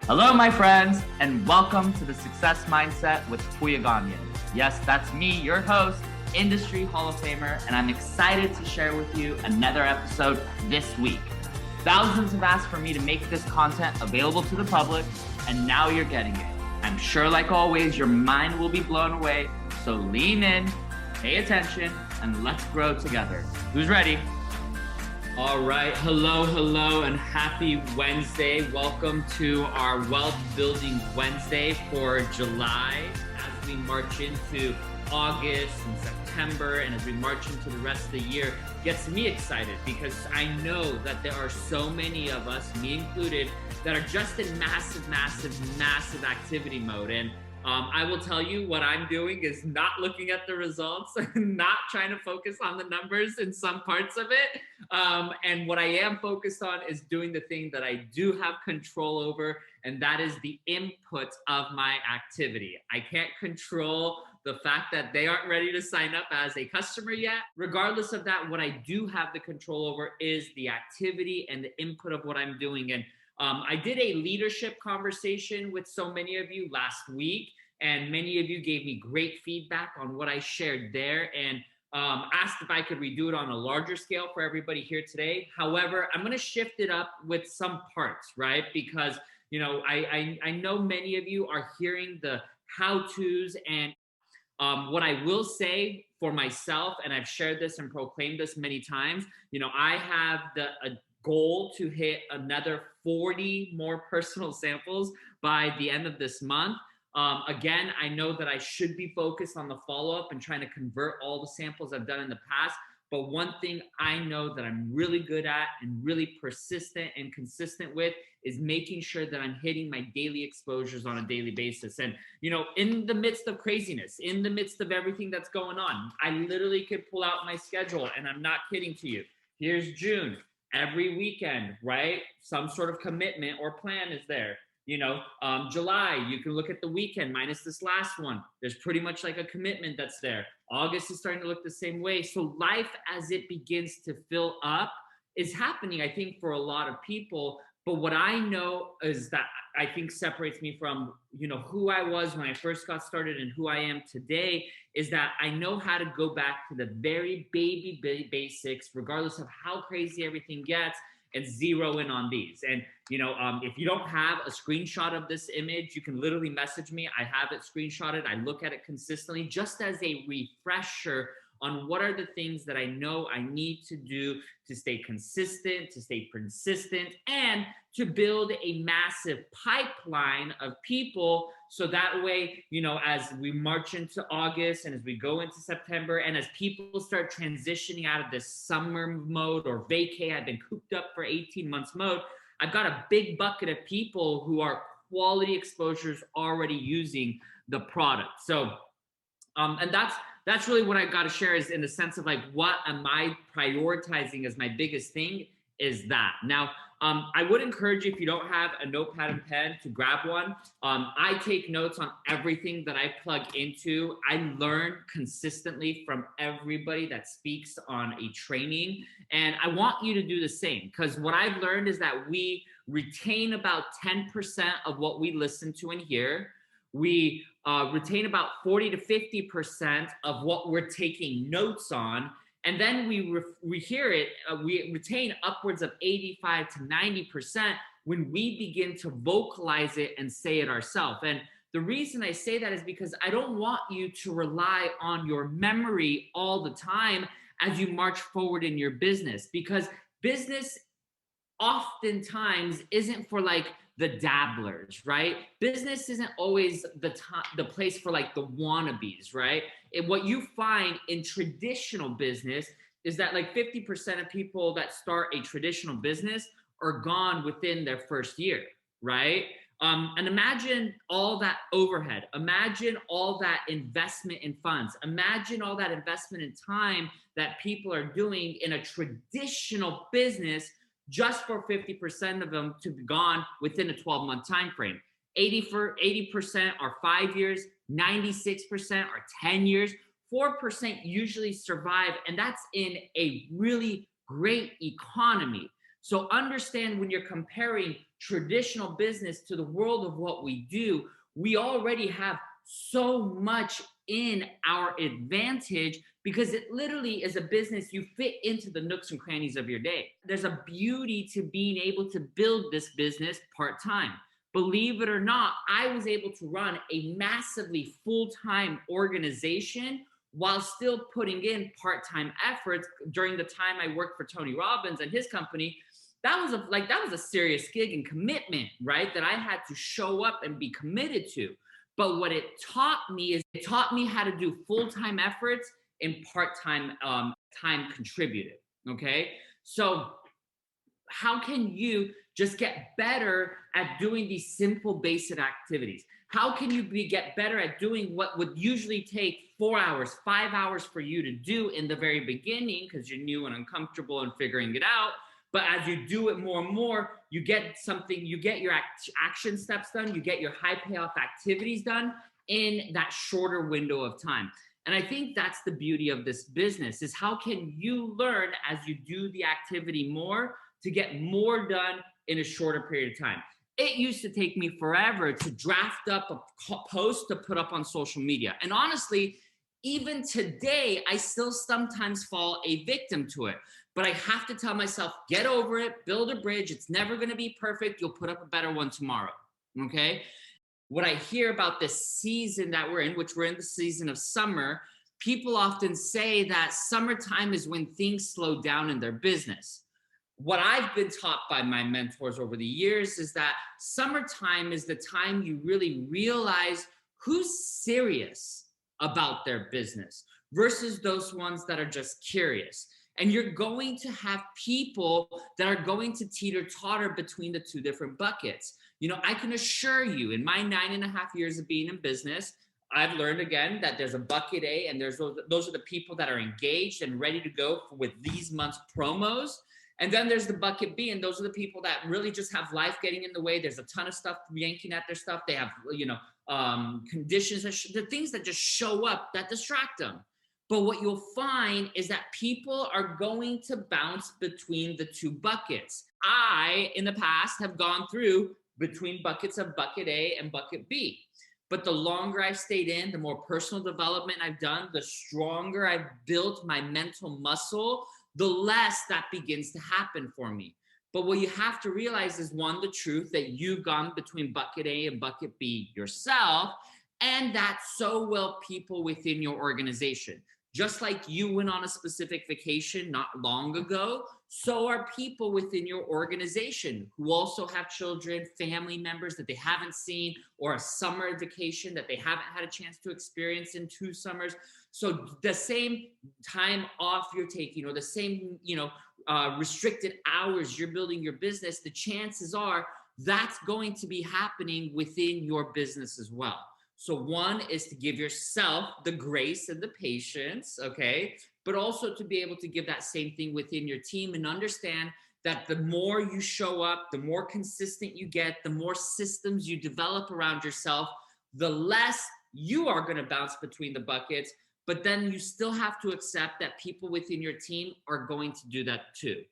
Hello, my friends, and welcome to the Success Mindset with Puya Ganyan. Yes, that's me, your host, Industry Hall of Famer, and I'm excited to share with you another episode this week. Thousands have asked for me to make this content available to the public, and now you're getting it. I'm sure, like always, your mind will be blown away, so lean in, pay attention, and let's grow together. Who's ready? All right. Hello, and happy Wednesday. Welcome to our Wealth Building Wednesday for July as we march into August and September, and as we march into the rest of the year. Gets me excited because I know that there are so many of us, me included, that are just in massive activity mode. And I will tell you what I'm doing is not looking at the results, not trying to focus on the numbers in some parts of it. And what I am focused on is doing the thing that I do have control over, and that is the input of my activity. I can't control the fact that they aren't ready to sign up as a customer yet. Regardless of that, what I do have the control over is the activity and the input of what I'm doing. And I did a leadership conversation with so many of you last week, and many of you gave me great feedback on what I shared there, and asked if I could redo it on a larger scale for everybody here today. However, I'm going to shift it up with some parts, right? Because, you know, I know many of you are hearing the how-tos, and what I will say for myself, and I've shared this and proclaimed this many times, you know, I have a goal to hit another 40 more personal samples by the end of this month. Again, I know that I should be focused on the follow-up and trying to convert all the samples I've done in the past. But one thing I know that I'm really good at and really persistent and consistent with is making sure that I'm hitting my daily exposures on a daily basis. And, you know, in the midst of craziness, in the midst of everything that's going on, I literally could pull out my schedule, and I'm not kidding to you. Here's June. Every weekend, right? Some sort of commitment or plan is there. You know, July, you can look at the weekend minus this last one. There's pretty much like a commitment that's there. August is starting to look the same way. So life, as it begins to fill up, is happening, I think, for a lot of people. But what I know is that I think separates me from, you know, who I was when I first got started and who I am today is that I know how to go back to the very basics, regardless of how crazy everything gets, and zero in on these. And, you know, if you don't have a screenshot of this image, you can literally message me. I have it screenshotted. I look at it consistently just as a refresher on what are the things that I know I need to do to stay consistent, to stay persistent, and to build a massive pipeline of people. So that way, you know, as we march into August and as we go into September, and as people start transitioning out of this summer mode or vacay, I've been cooped up for 18 months mode, I've got a big bucket of people who are quality exposures already using the product. So, and that's really what I got to share, is in the sense of like, what am I prioritizing as my biggest thing is that. Now, I would encourage you, if you don't have a notepad and pen, to grab one. I take notes on everything that I plug into. I learn consistently from everybody that speaks on a training. And I want you to do the same, because what I've learned is that we retain about 10% of what we listen to and hear. We retain about 40 to 50% of what we're taking notes on. And then we hear it, we retain upwards of 85 to 90% when we begin to vocalize it and say it ourselves. And the reason I say that is because I don't want you to rely on your memory all the time as you march forward in your business, because business oftentimes isn't for like the dabblers, right? Business isn't always the place for like the wannabes, right? And what you find in traditional business is that like 50% of people that start a traditional business are gone within their first year, right? And imagine all that overhead. Imagine all that investment in funds. Imagine all that investment in time that people are doing in a traditional business, just for 50% of them to be gone within a 12-month time frame. 80% are 5 years, 96% are 10 years, 4% usually survive, and that's in a really great economy. So understand when you're comparing traditional business to the world of what we do, we already have so much in our advantage because it literally is a business you fit into the nooks and crannies of your day. There's a beauty to being able to build this business part-time. Believe it or not, I was able to run a massively full-time organization while still putting in part-time efforts during the time I worked for Tony Robbins and his company. That was a serious gig and commitment, right? That I had to show up and be committed to. But what it taught me is it taught me how to do full-time efforts and part-time time contributed. Okay. So how can you just get better at doing these simple basic activities? How can you get better at doing what would usually take 4 hours, 5 hours for you to do in the very beginning because you're new and uncomfortable and figuring it out? But as you do it more and more, you get your action steps done, you get your high payoff activities done in that shorter window of time. And I think that's the beauty of this business is how can you learn as you do the activity more to get more done in a shorter period of time. It used to take me forever to draft up a post to put up on social media. And honestly, even today, I still sometimes fall a victim to it. But I have to tell myself, get over it, build a bridge. It's never going to be perfect. You'll put up a better one tomorrow. Okay. What I hear about this season that we're in, which we're in the season of summer, people often say that summertime is when things slow down in their business. What I've been taught by my mentors over the years is that summertime is the time you really realize who's serious about their business versus those ones that are just curious. And you're going to have people that are going to teeter-totter between the two different buckets. You know, I can assure you in my 9.5 years of being in business, I've learned again that there's a bucket A and those are the people that are engaged and ready to go with these month's promos. And then there's the bucket B, and those are the people that really just have life getting in the way. There's a ton of stuff yanking at their stuff. They have, conditions, the things that just show up that distract them. But what you'll find is that people are going to bounce between the two buckets. I, in the past, have gone through between buckets of bucket A and bucket B. But the longer I've stayed in, the more personal development I've done, the stronger I've built my mental muscle, the less that begins to happen for me. But what you have to realize is, one, the truth that you've gone between bucket A and bucket B yourself, and that so will people within your organization. Just like you went on a specific vacation not long ago, so are people within your organization who also have children, family members that they haven't seen, or a summer vacation that they haven't had a chance to experience in 2 summers. So the same time off you're taking, or the same, restricted hours you're building your business, the chances are that's going to be happening within your business as well. So one is to give yourself the grace and the patience, okay? But also to be able to give that same thing within your team and understand that the more you show up, the more consistent you get, the more systems you develop around yourself, the less you are going to bounce between the buckets. But then you still have to accept that people within your team are going to do that too.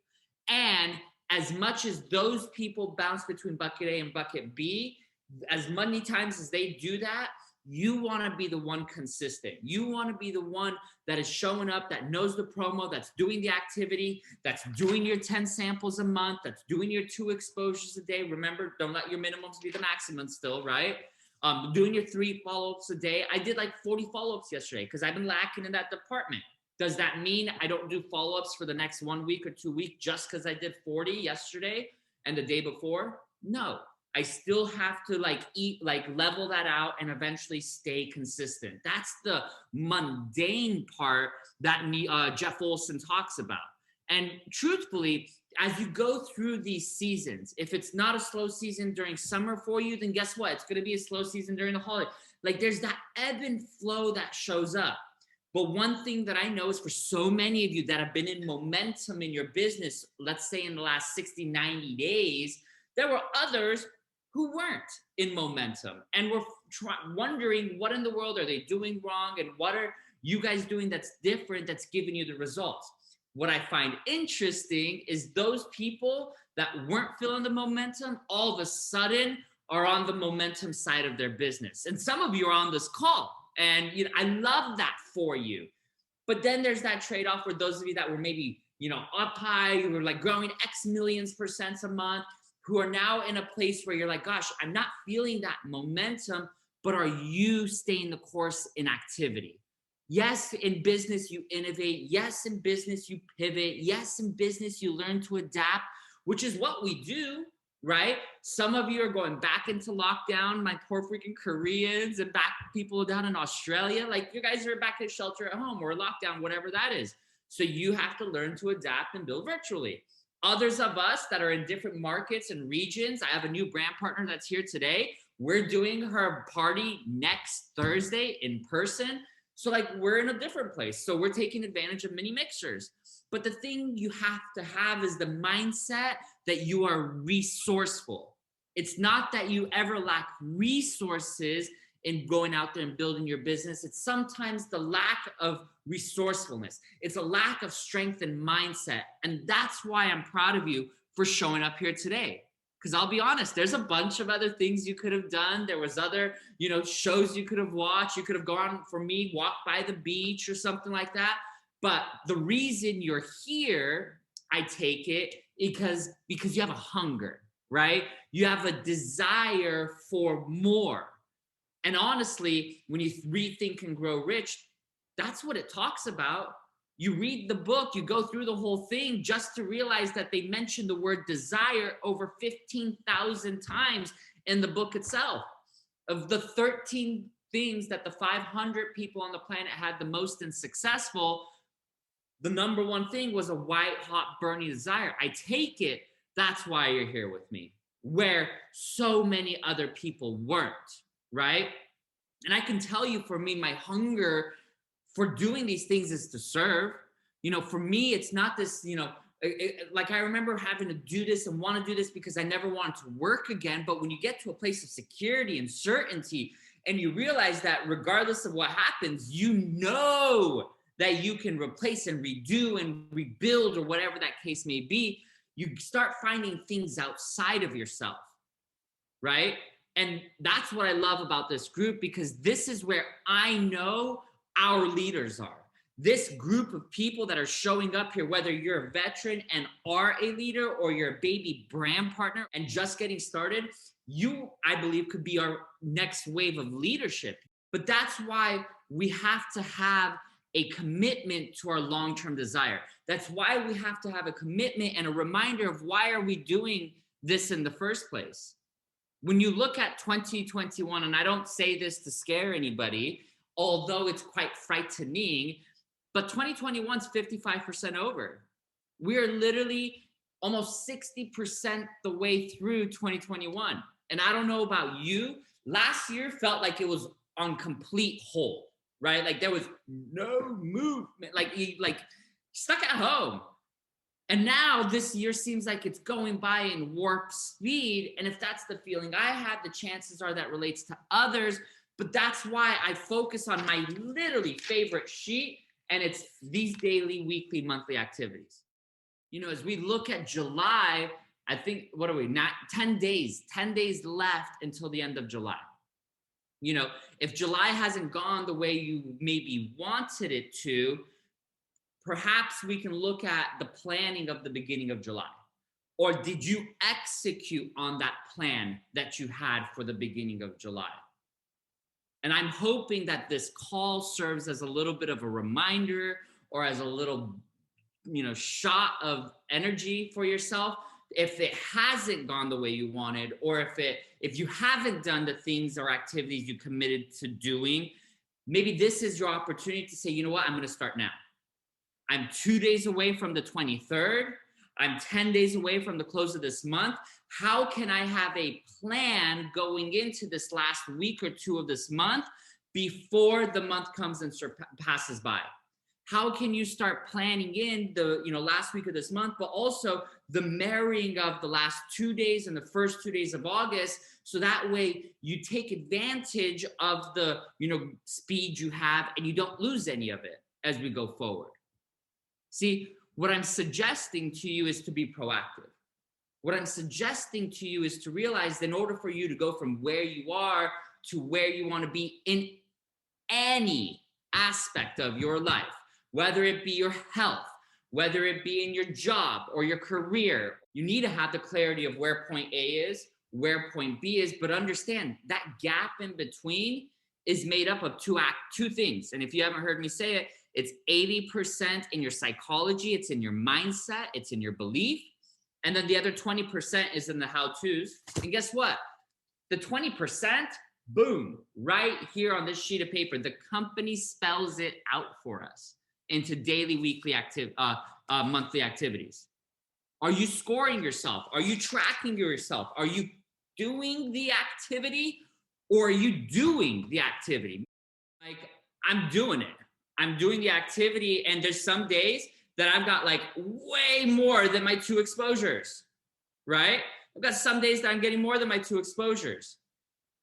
And as much as those people bounce between bucket A and bucket B, as many times as they do that, you want to be the one consistent. You want to be the one that is showing up, that knows the promo, that's doing the activity, that's doing your 10 samples a month, that's doing your 2 exposures a day. Remember, don't let your minimums be the maximum still, right? Doing your 3 follow-ups a day. I did like 40 follow-ups yesterday because I've been lacking in that department. Does that mean I don't do follow-ups for the next 1 week or 2 weeks just because I did 40 yesterday and the day before? No. I still have to level that out and eventually stay consistent. That's the mundane part that Jeff Olson talks about. And truthfully, as you go through these seasons, if it's not a slow season during summer for you, then guess what? It's going to be a slow season during the holiday. Like there's that ebb and flow that shows up. But one thing that I know is for so many of you that have been in momentum in your business, let's say in the last 60, 90 days, there were others who weren't in momentum and were wondering what in the world are they doing wrong and what are you guys doing that's different, that's giving you the results. What I find interesting is those people that weren't feeling the momentum all of a sudden are on the momentum side of their business. And some of you are on this call, and I love that for you. But then there's that trade-off for those of you that were maybe, up high, who were like growing X millions % a month, who are now in a place where you're like, gosh, I'm not feeling that momentum, but are you staying the course in activity? Yes, in business, you innovate. Yes, in business, you pivot. Yes, in business, you learn to adapt, which is what we do, right? Some of you are going back into lockdown, my poor freaking Koreans, and back people down in Australia. Like, you guys are back at shelter at home or lockdown, whatever that is. So you have to learn to adapt and build virtually. Others of us that are in different markets and regions, I have a new brand partner that's here today. We're doing her party next Thursday in person. So like, we're in a different place. So we're taking advantage of mini mixers. But the thing you have to have is the mindset that you are resourceful. It's not that you ever lack resources in going out there and building your business. It's sometimes the lack of resourcefulness. It's a lack of strength and mindset. And that's why I'm proud of you for showing up here today. Because I'll be honest, there's a bunch of other things you could have done. There was other, shows you could have watched. You could have gone, for me, walk by the beach or something like that. But the reason you're here, I take it, because you have a hunger, right? You have a desire for more. And honestly, when you rethink and grow rich, that's what it talks about. You read the book, you go through the whole thing just to realize that they mention the word desire over 15,000 times in the book itself. Of the 13 things that the 500 people on the planet had the most and successful, the number one thing was a white hot burning desire. I take it that's why you're here with me, where so many other people weren't, right? And I can tell you, for me, my hunger for doing these things is to serve. For me, it's not this, like, I remember having to do this and want to do this because I never wanted to work again. But when you get to a place of security and certainty, and you realize that regardless of what happens, that you can replace and redo and rebuild, or whatever that case may be, you start finding things outside of yourself, right? And that's what I love about this group, because this is where I know our leaders are. This group of people that are showing up here, whether you're a veteran and are a leader, or you're a baby brand partner and just getting started, you, I believe, could be our next wave of leadership. But that's why we have to have a commitment to our long-term desire. That's why we have to have a commitment and a reminder of why are we doing this in the first place. When you look at 2021, and I don't say this to scare anybody, although it's quite frightening, but 2021 is 55% over. We are literally almost 60% the way through 2021. And I don't know about you, last year felt like it was on complete hold, right? Like there was no movement, like stuck at home. And now this year seems like it's going by in warp speed. And if that's the feeling I had, the chances are that relates to others. But that's why I focus on my literally favorite sheet, and it's these daily, weekly, monthly activities. As we look at July, I think, what are we, not 10 days left until the end of July. If July hasn't gone the way you maybe wanted it to, perhaps we can look at the planning of the beginning of July. Or did you execute on that plan that you had for the beginning of July? And I'm hoping that this call serves as a little bit of a reminder, or as a little, shot of energy for yourself. If it hasn't gone the way you wanted, or if you haven't done the things or activities you committed to doing, maybe this is your opportunity to say, you know what, I'm going to start now. I'm 2 days away from the 23rd. I'm 10 days away from the close of this month. How can I have a plan going into this last week or two of this month before the month comes and passes by? How can you start planning in the last week of this month, but also the marrying of the last 2 days and the first 2 days of August, so that way you take advantage of the speed you have and you don't lose any of it as we go forward. See, What I'm suggesting to you is to be proactive. What I'm suggesting to you is to realize that in order for you to go from where you are to where you want to be in any aspect of your life, whether it be your health, whether it be in your job or your career, you need to have the clarity of where point A is, where point B is, but understand that gap in between is made up of two things. And if you haven't heard me say it, it's 80% in your psychology, it's in your mindset, it's in your belief. And then the other 20% is in the how-tos. And guess what? The 20%, boom, right here on this sheet of paper, the company spells it out for us into daily, weekly, monthly activities. Are you scoring yourself? Are you tracking yourself? Are you doing the activity or are you doing the activity? Like, I'm doing it. I'm doing the activity, and there's some days that I've got like way more than my 2 exposures, right? I've got some days that I'm getting more than my 2 exposures.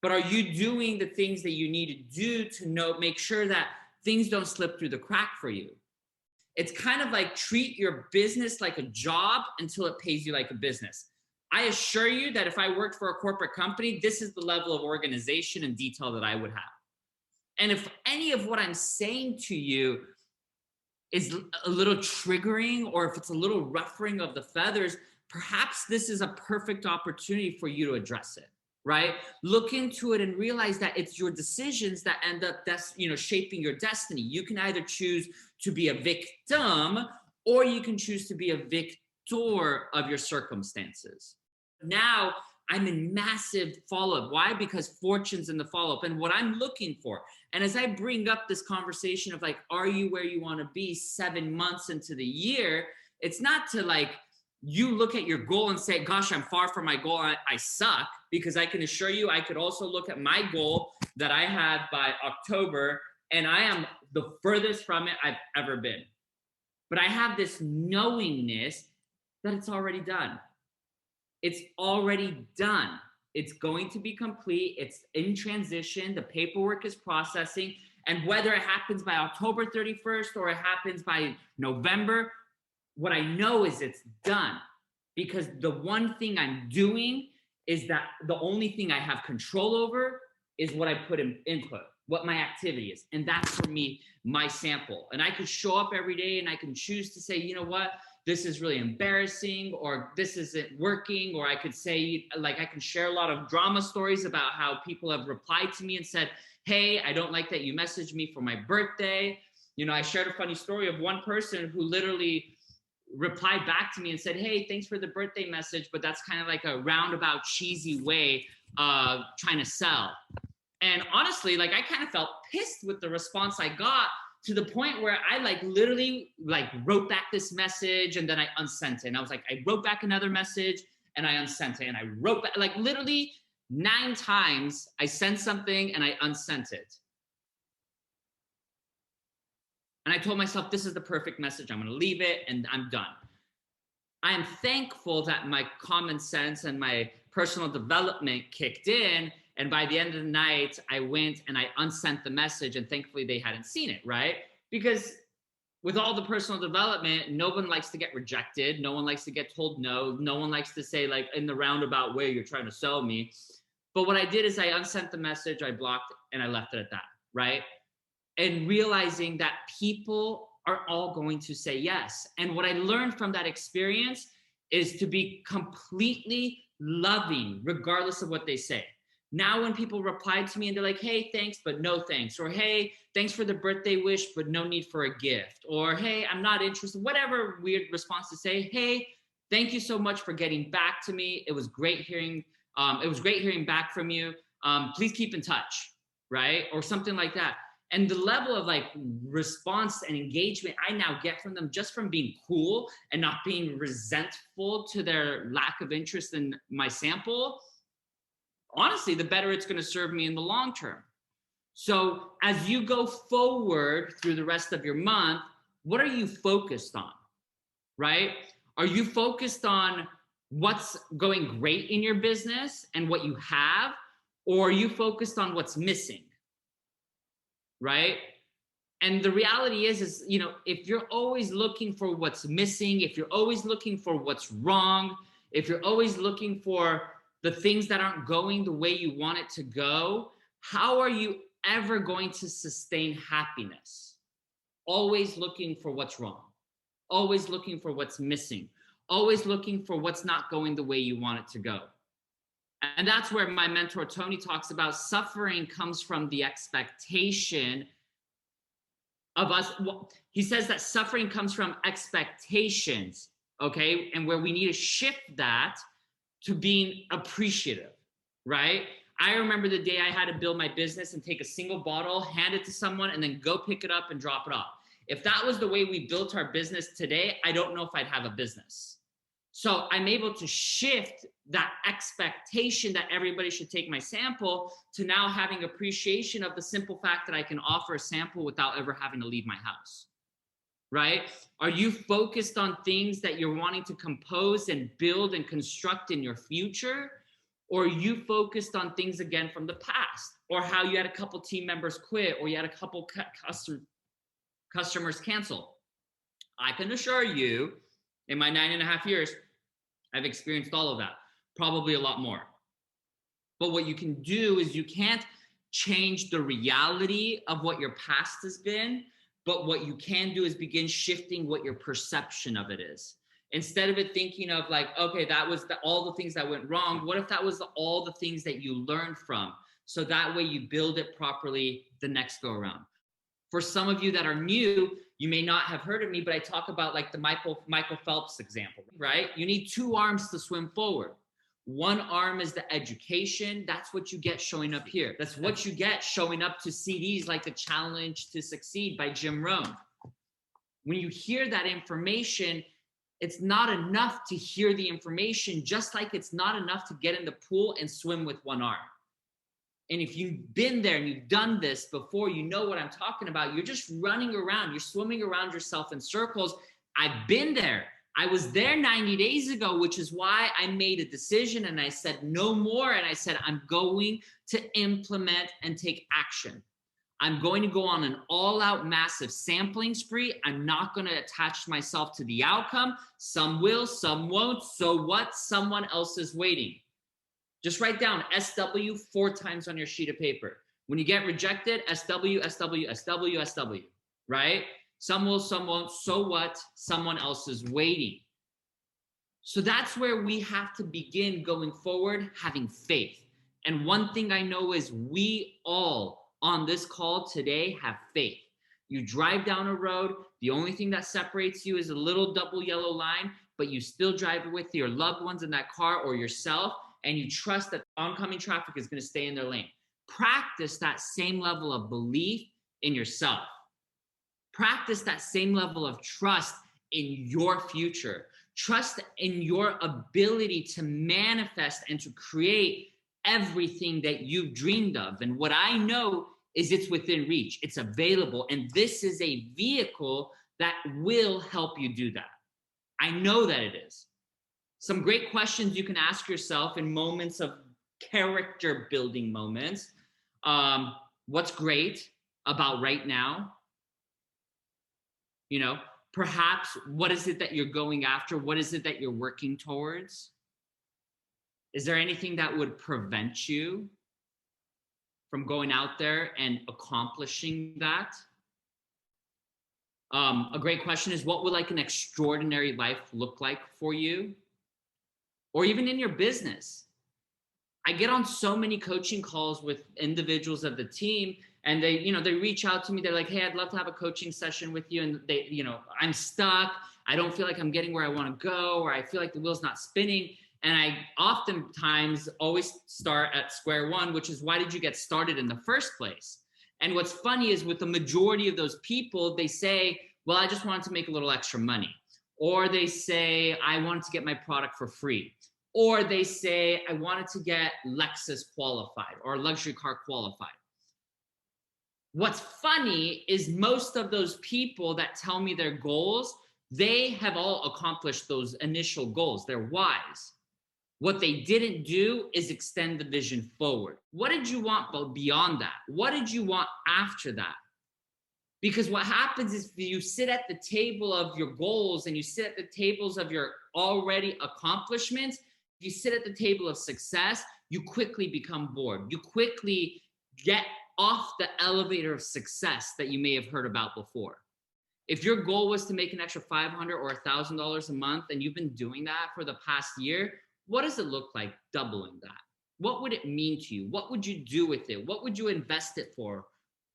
But are you doing the things that you need to do to make sure that things don't slip through the crack for you? It's kind of like treat your business like a job until it pays you like a business. I assure you that if I worked for a corporate company, this is the level of organization and detail that I would have. And if any of what I'm saying to you is a little triggering, or if it's a little ruffling of the feathers, perhaps this is a perfect opportunity for you to address it, right? Look into it and realize that it's your decisions that end up shaping your destiny. You can either choose to be a victim, or you can choose to be a victor of your circumstances. Now, I'm in massive follow-up. Why? Because fortune's in the follow-up and what I'm looking for. And as I bring up this conversation of like, are you where you want to be 7 months into the year? It's not to like, you look at your goal and say, gosh, I'm far from my goal. I suck. Because I can assure you, I could also look at my goal that I had by October, and I am the furthest from it I've ever been. But I have this knowingness that it's already done. It's already done. It's going to be complete. It's in transition. The paperwork is processing. And whether it happens by October 31st or it happens by November, what I know is it's done. Because the one thing I'm doing is that the only thing I have control over is what I put in input, what my activity is. And that's for me, my sample. And I could show up every day and I can choose to say, you know what? This is really embarrassing, or this isn't working, or I could say, like, I can share a lot of drama stories about how people have replied to me and said, hey, I don't like that you messaged me for my birthday. You know, I shared a funny story of one person who literally replied back to me and said, hey, thanks for the birthday message, but that's kind of like a roundabout, cheesy way of trying to sell. And honestly, like, I kind of felt pissed with the response I got, to the point where I literally wrote back this message and then I unsent it. And I was like, I wrote back another message and I unsent it. And I wrote back, like, literally 9 times I sent something and I unsent it. And I told myself, this is the perfect message. I'm going to leave it and I'm done. I am thankful that my common sense and my personal development kicked in. And by the end of the night, I went and I unsent the message, and thankfully they hadn't seen it, right? Because with all the personal development, no one likes to get rejected. No one likes to get told no. No one likes to say, like, in the roundabout way, you're trying to sell me. But what I did is I unsent the message, I blocked, and I left it at that, right? And realizing that people are all going to say yes. And what I learned from that experience is to be completely loving, regardless of what they say. Now, when people reply to me and they're like, hey, thanks, but no thanks. Or, hey, thanks for the birthday wish, but no need for a gift. Or, hey, I'm not interested. Whatever weird response to say, hey, thank you so much for getting back to me. It was great hearing back from you. Please keep in touch, right? Or something like that. And the level of like response and engagement I now get from them just from being cool and not being resentful to their lack of interest in my sample, honestly, the better it's going to serve me in the long term. So as you go forward through the rest of your month, what are you focused on, right? Are you focused on what's going great in your business and what you have? Or are you focused on what's missing, right? And the reality is, if you're always looking for what's missing, if you're always looking for what's wrong, if you're always looking for the things that aren't going the way you want it to go, how are you ever going to sustain happiness? Always looking for what's wrong, always looking for what's missing, always looking for what's not going the way you want it to go. And that's where my mentor, Tony, talks about suffering comes from the expectation of us. Well, he says that suffering comes from expectations, okay? And where we need to shift that to being appreciative, right? I remember the day I had to build my business and take a single bottle, hand it to someone, and then go pick it up and drop it off. If that was the way we built our business today, I don't know if I'd have a business. So I'm able to shift that expectation that everybody should take my sample to now having appreciation of the simple fact that I can offer a sample without ever having to leave my house, right? Are you focused on things that you're wanting to compose and build and construct in your future? Or are you focused on things again from the past, or how you had a couple team members quit, or you had a couple customers cancel? I can assure you, in my 9.5 years, I've experienced all of that, probably a lot more. But what you can do is you can't change the reality of what your past has been, but what you can do is begin shifting what your perception of it is. Instead of it thinking of like, okay, that was all the things that went wrong, what if that was all the things that you learned from? So that way you build it properly the next go around. For some of you that are new, you may not have heard of me, but I talk about like the Michael Phelps example, right? You need 2 arms to swim forward. One arm is the education. That's what you get showing up here. That's what you get showing up to CDs like the Challenge to Succeed by Jim Rohn. When you hear that information, it's not enough to hear the information, just like it's not enough to get in the pool and swim with one arm. And if you've been there and you've done this before, you know what I'm talking about. You're just running around. You're swimming around yourself in circles. I've been there. I was there 90 days ago, which is why I made a decision and I said no more. And I said, I'm going to implement and take action. I'm going to go on an all-out massive sampling spree. I'm not going to attach myself to the outcome. Some will, some won't. So what? Someone else is waiting. Just write down SW 4 times on your sheet of paper. When you get rejected, SW, SW, SW, SW, right? Some will, some won't. So what? Someone else is waiting. So that's where we have to begin going forward, having faith. And one thing I know is we all on this call today have faith. You drive down a road, the only thing that separates you is a little double yellow line, but you still drive with your loved ones in that car or yourself, and you trust that oncoming traffic is going to stay in their lane. Practice that same level of belief in yourself. Practice that same level of trust in your future. Trust in your ability to manifest and to create everything that you've dreamed of. And what I know is it's within reach. It's available. And this is a vehicle that will help you do that. I know that it is. Some great questions you can ask yourself in moments of character building moments. What's great about right now? You know, perhaps what is it that you're going after? What is it that you're working towards? Is there anything that would prevent you from going out there and accomplishing that? A great question is, what would like an extraordinary life look like for you? Or even in your business. I get on so many coaching calls with individuals of the team, and they reach out to me. They're like, hey, I'd love to have a coaching session with you. And they, I'm stuck. I don't feel like I'm getting where I want to go, or I feel like the wheel's not spinning. And I oftentimes always start at square one, which is, why did you get started in the first place? And what's funny is with the majority of those people, they say, well, I just wanted to make a little extra money. Or they say, I wanted to get my product for free. Or they say, I wanted to get Lexus qualified or luxury car qualified. What's funny is most of those people that tell me their goals, they have all accomplished those initial goals. They're wise. What they didn't do is extend the vision forward. What did you want beyond that? What did you want after that? Because what happens is you sit at the table of your goals and you sit at the tables of your already accomplishments, you sit at the table of success, you quickly become bored. You quickly get off the elevator of success that you may have heard about before. If your goal was to make an extra $500 or $1,000 a month and you've been doing that for the past year, what does it look like doubling that? What would it mean to you? What would you do with it? What would you invest it for?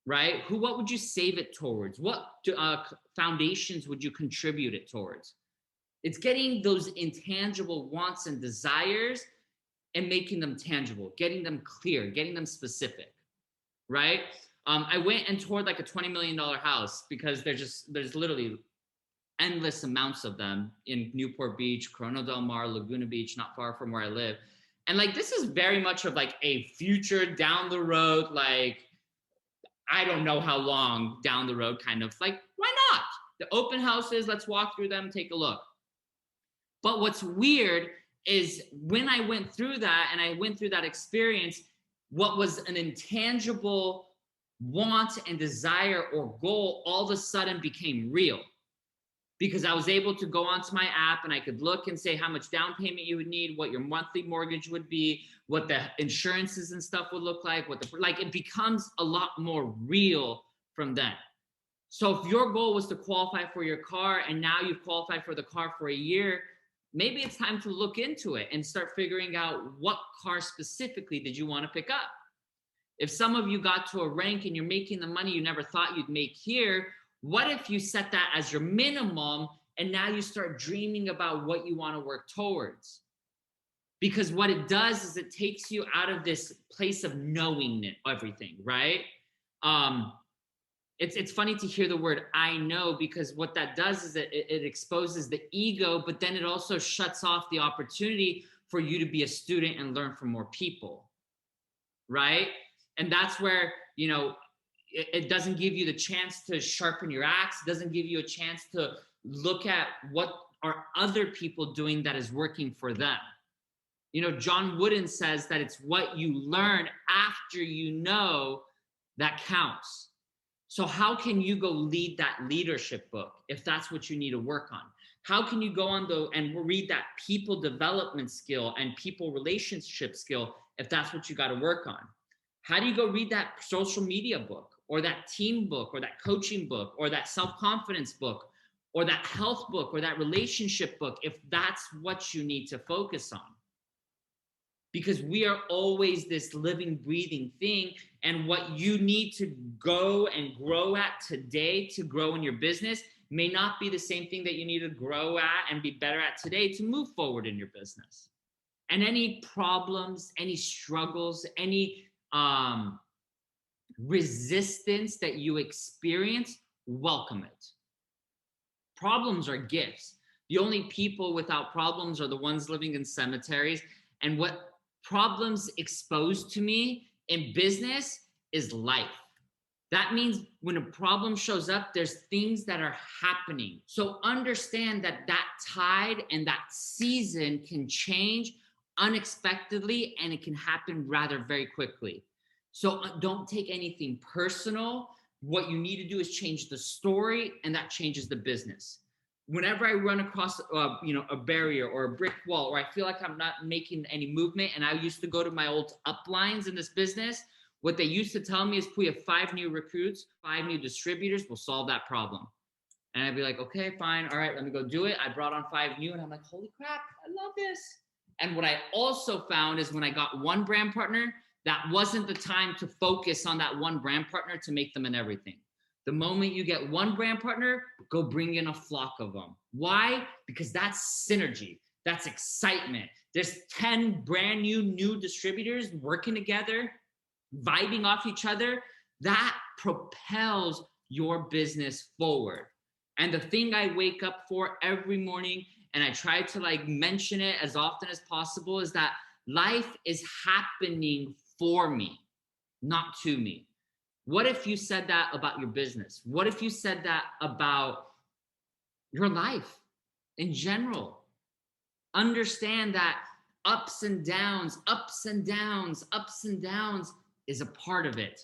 Right? What would you save it towards? What foundations would you contribute it towards? It's getting those intangible wants and desires and making them tangible, getting them clear, getting them specific, right? I went and toured like a $20 million house because there's literally endless amounts of them in Newport Beach, Corona del Mar, Laguna Beach, not far from where I live. And like, this is very much of like a future down the road, like, I don't know how long down the road, kind of like, why not? The open houses, let's walk through them, take a look. But what's weird is when I went through that and I went through that experience, what was an intangible want and desire or goal all of a sudden became real. Because I was able to go onto my app and I could look and say how much down payment you would need, what your monthly mortgage would be, what the insurances and stuff would look like, it becomes a lot more real from then. So if your goal was to qualify for your car and now you've qualified for the car for a year, maybe it's time to look into it and start figuring out what car specifically did you want to pick up. If some of you got to a rank and you're making the money you never thought you'd make here, what if you set that as your minimum and now you start dreaming about what you want to work towards? Because what it does is it takes you out of this place of knowing everything, right? It's funny to hear the word I know, because what that does is it exposes the ego, but then it also shuts off the opportunity for you to be a student and learn from more people, right? And that's where, it doesn't give you the chance to sharpen your axe. It doesn't give you a chance to look at what are other people doing that is working for them. John Wooden says that it's what you learn after you know that counts. So how can you go lead that leadership book if that's what you need to work on? How can you go on and read that people development skill and people relationship skill if that's what you got to work on? How do you go read that social media book or that team book or that coaching book or that self-confidence book or that health book or that relationship book if that's what you need to focus on? Because we are always this living, breathing thing. And what you need to go and grow at today to grow in your business may not be the same thing that you need to grow at and be better at today to move forward in your business. And any problems, any struggles, any resistance that you experience, welcome it. Problems are gifts. The only people without problems are the ones living in cemeteries. And what problems exposed to me in business is life. That means when a problem shows up, there's things that are happening. So understand that tide and that season can change unexpectedly, and it can happen rather very quickly. So don't take anything personal. What you need to do is change the story, and that changes the business. Whenever I run across a barrier or a brick wall, or I feel like I'm not making any movement, and I used to go to my old uplines in this business, what they used to tell me is, we have 5 new recruits, 5 new distributors will solve that problem. And I'd be like, okay, fine. All right, let me go do it. I brought on 5 new, and I'm like, holy crap, I love this. And what I also found is when I got one brand partner, that wasn't the time to focus on that one brand partner to make them in everything. The moment you get one brand partner, go bring in a flock of them. Why? Because that's synergy. That's excitement. There's 10 brand new distributors working together, vibing off each other. That propels your business forward. And the thing I wake up for every morning, and I try to mention it as often as possible, is that life is happening for me, not to me. What if you said that about your business? What if you said that about your life in general? Understand that ups and downs is a part of it.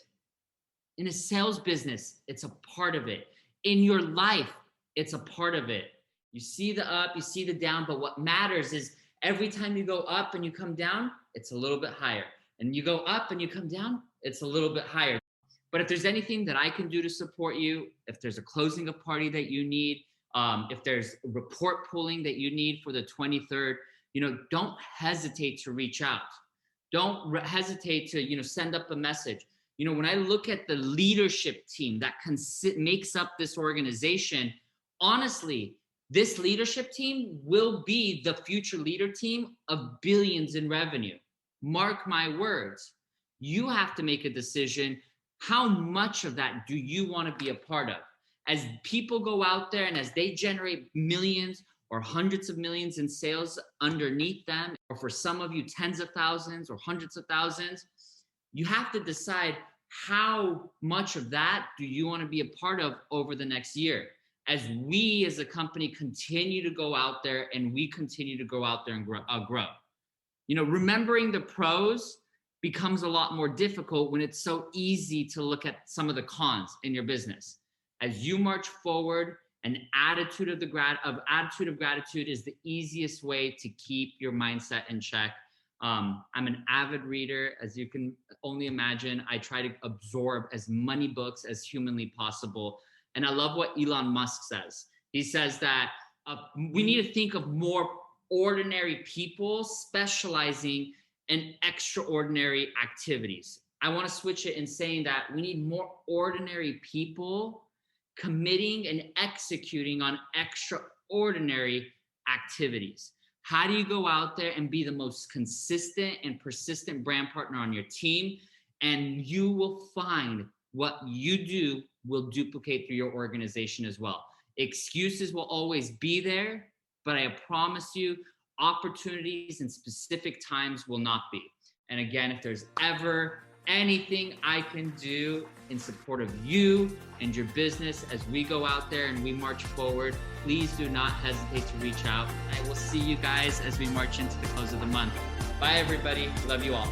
In a sales business, it's a part of it. In your life, it's a part of it. You see the up, you see the down, but what matters is every time you go up and you come down, it's a little bit higher. And you go up and you come down, it's a little bit higher. But if there's anything that I can do to support you, if there's a closing of party that you need, if there's report pulling that you need for the 23rd, don't hesitate to reach out. Don't hesitate to, send up a message. When I look at the leadership team that makes up this organization, honestly, this leadership team will be the future leader team of billions in revenue. Mark my words. You have to make a decision. How much of that do you want to be a part of? As people go out there and as they generate millions or hundreds of millions in sales underneath them, or for some of you, tens of thousands or hundreds of thousands, you have to decide how much of that do you want to be a part of over the next year. As we as a company continue to go out there and we continue to go out there and grow. Remembering the pros becomes a lot more difficult when it's so easy to look at some of the cons in your business. As you march forward, an attitude of gratitude is the easiest way to keep your mindset in check. I'm an avid reader, as you can only imagine. I try to absorb as many books as humanly possible. And I love what Elon Musk says. He says that we need to think of more ordinary people specializing in extraordinary activities. I want to switch it in saying that we need more ordinary people committing and executing on extraordinary activities. How do you go out there and be the most consistent and persistent brand partner on your team? And you will find what you do will duplicate through your organization as well. Excuses will always be there, but I promise you, opportunities in specific times will not be. And again, if there's ever anything I can do in support of you and your business as we go out there and we march forward, please do not hesitate to reach out. I will see you guys as we march into the close of the month. Bye, everybody. Love you all.